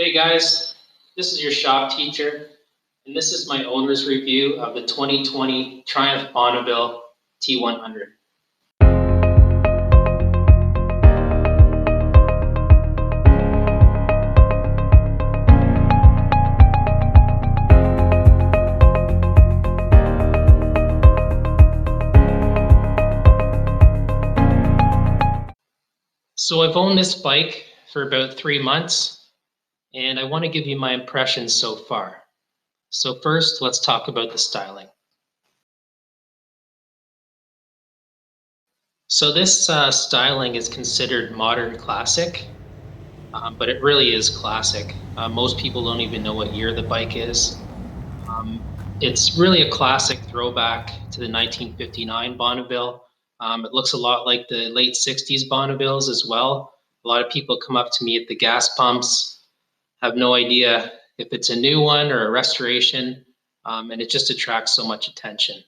Hey guys, this is your shop teacher, and this is my owner's review of the 2020 Triumph Bonneville T100. So I've owned this bike for about 3 months, and I want to give you my impressions so far. So first, let's talk about the styling. So this styling is considered modern classic, but it really is classic. Most people don't even know what year the bike is. Um, it's really a classic throwback to the 1959 Bonneville. It looks a lot like the late 60s Bonnevilles as well. A lot of people come up to me at the gas pumps, have no idea if it's a new one or a restoration, and it just attracts so much attention.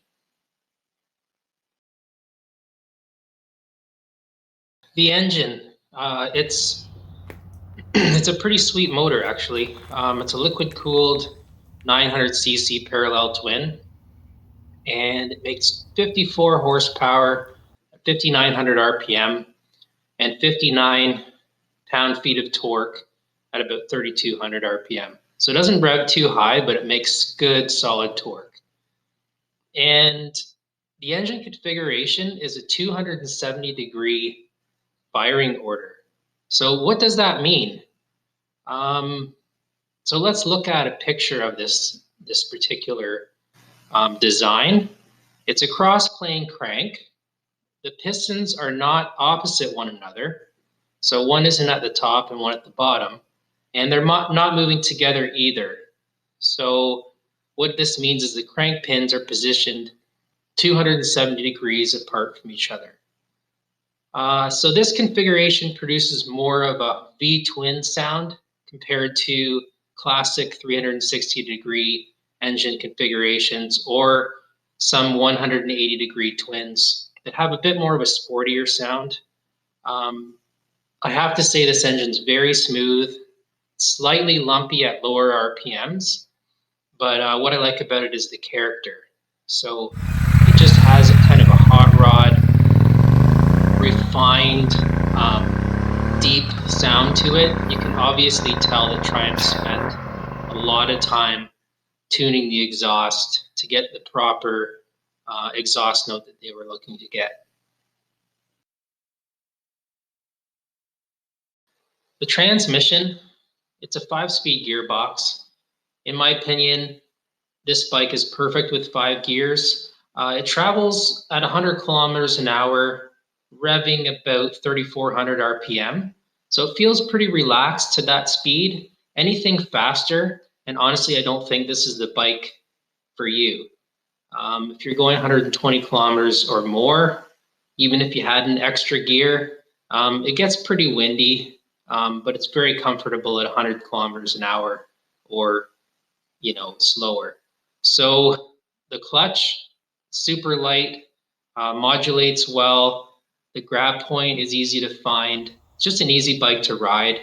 The engine, it's it's a pretty sweet motor actually. It's a liquid cooled 900cc parallel twin, and it makes 54 horsepower, 5,900 RPM, and 59 pound-feet of torque at about 3,200 RPM. So it doesn't rev too high, but it makes good solid torque. And the engine configuration is a 270-degree firing order. So what does that mean? So let's look at a picture of this particular design. It's a cross-plane crank. The pistons are not opposite one another. So one isn't at the top and one at the bottom. And they're not moving together either. So what this means is the crank pins are positioned 270 degrees apart from each other. So this configuration produces more of a V-twin sound compared to classic 360-degree engine configurations or some 180-degree twins that have a bit more of a sportier sound. I have to say this engine's very smooth, slightly lumpy at lower RPMs, but what I like about it is the character. So it just has a kind of a hot rod, refined, deep sound to it. You can obviously tell that Triumph spent a lot of time tuning the exhaust to get the proper exhaust note that they were looking to get. The transmission, it's a 5-speed gearbox. In my opinion, this bike is perfect with 5 gears. It travels at 100 kilometers an hour, revving about 3,400 RPM. So it feels pretty relaxed to that speed. Anything faster, and honestly, I don't think this is the bike for you. If you're going 120 kilometers or more, even if you had an extra gear, it gets pretty windy, but it's very comfortable at 100 kilometers an hour or, slower. So the clutch, super light, modulates well. The grab point is easy to find. It's just an easy bike to ride.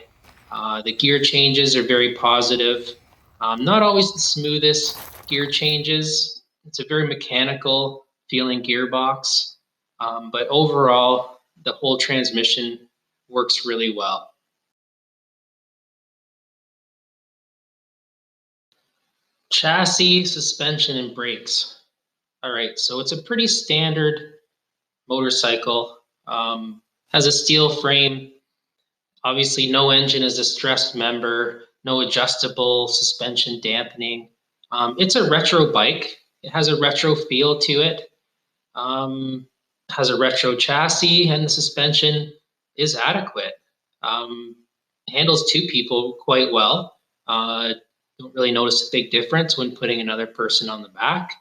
The gear changes are very positive. Not always the smoothest gear changes. It's a very mechanical feeling gearbox, but overall, the whole transmission works really well. Chassis, suspension, and brakes. All right, so it's a pretty standard motorcycle. Has a steel frame. Obviously, no engine is a stressed member, no adjustable suspension dampening. It's a retro bike. It has a retro feel to it. Has a retro chassis, and the suspension is adequate. Handles 2 people quite well. Don't really notice a big difference when putting another person on the back.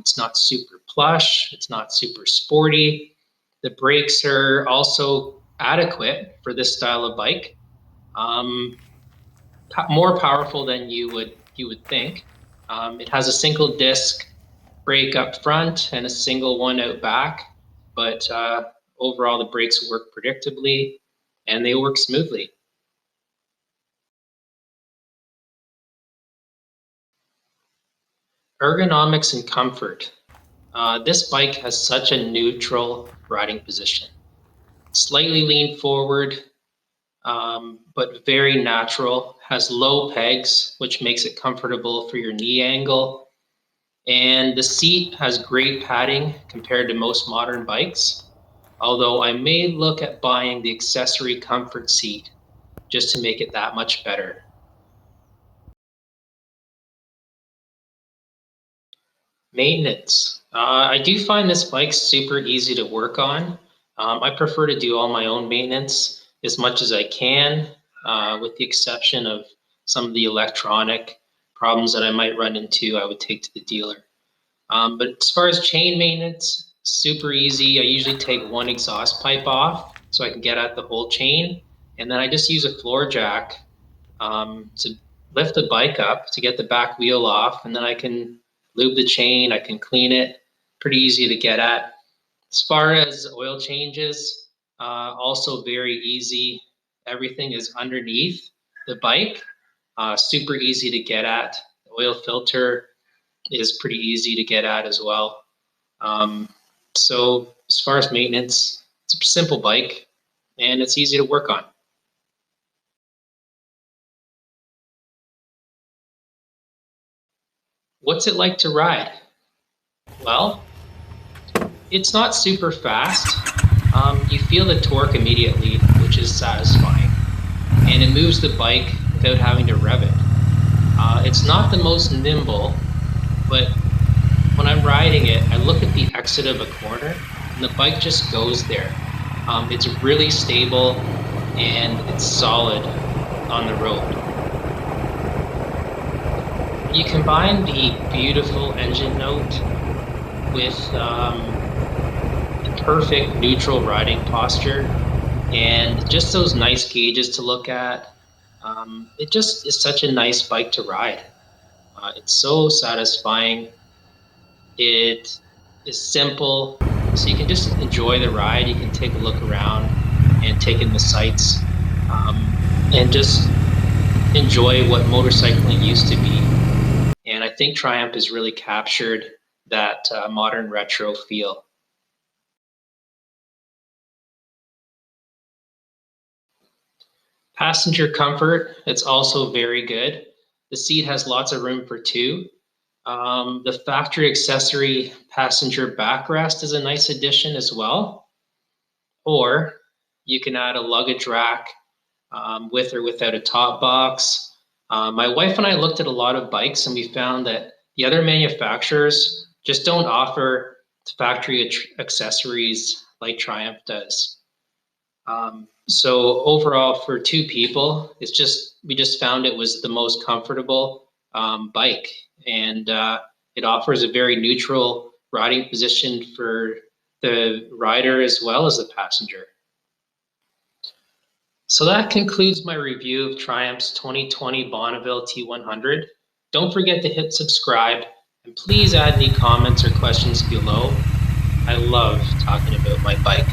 It's not super plush. It's not super sporty. The brakes are also adequate for this style of bike. More powerful than you would think. It has a single disc brake up front and a single one out back, but overall the brakes work predictably and they work smoothly. Ergonomics and Comfort. This bike has such a neutral riding position. Slightly lean forward, but very natural. Has low pegs, which makes it comfortable for your knee angle. And the seat has great padding compared to most modern bikes, although I may look at buying the accessory comfort seat just to make it that much better. Maintenance. I do find this bike super easy to work on. I prefer to do all my own maintenance as much as I can, with the exception of some of the electronic problems that I might run into, I would take to the dealer. But as far as chain maintenance, super easy. I usually take one exhaust pipe off so I can get at the whole chain. And then I just use a floor jack to lift the bike up to get the back wheel off. And then I can lube the chain, I can clean it. Pretty easy to get at. As far as oil changes, also very easy. Everything is underneath the bike. Super easy to get at. The oil filter is pretty easy to get at as well. So as far as maintenance, it's a simple bike and it's easy to work on. What's it like to ride? Well, it's not super fast. You feel the torque immediately, which is satisfying, and it moves the bike without having to rev it. It's not the most nimble, but when I'm riding it, I look at the exit of a corner and the bike just goes there. It's really stable and it's solid on the road. You combine the beautiful engine note with the perfect neutral riding posture and just those nice gauges to look at. It just is such a nice bike to ride. It's so satisfying. It is simple, so you can just enjoy the ride. You can take a look around and take in the sights, and just enjoy what motorcycling used to be. And I think Triumph has really captured that modern retro feel. Passenger comfort, it's also very good. The seat has lots of room for two. The factory accessory passenger backrest is a nice addition as well. Or you can add a luggage rack with or without a top box. My wife and I looked at a lot of bikes and we found that the other manufacturers just don't offer factory accessories like Triumph does. So overall, for two people, we just found it was the most comfortable bike, and it offers a very neutral riding position for the rider as well as the passenger. So that concludes my review of Triumph's 2020 Bonneville T100. Don't forget to hit subscribe, and please add any comments or questions below. I love talking about my bike.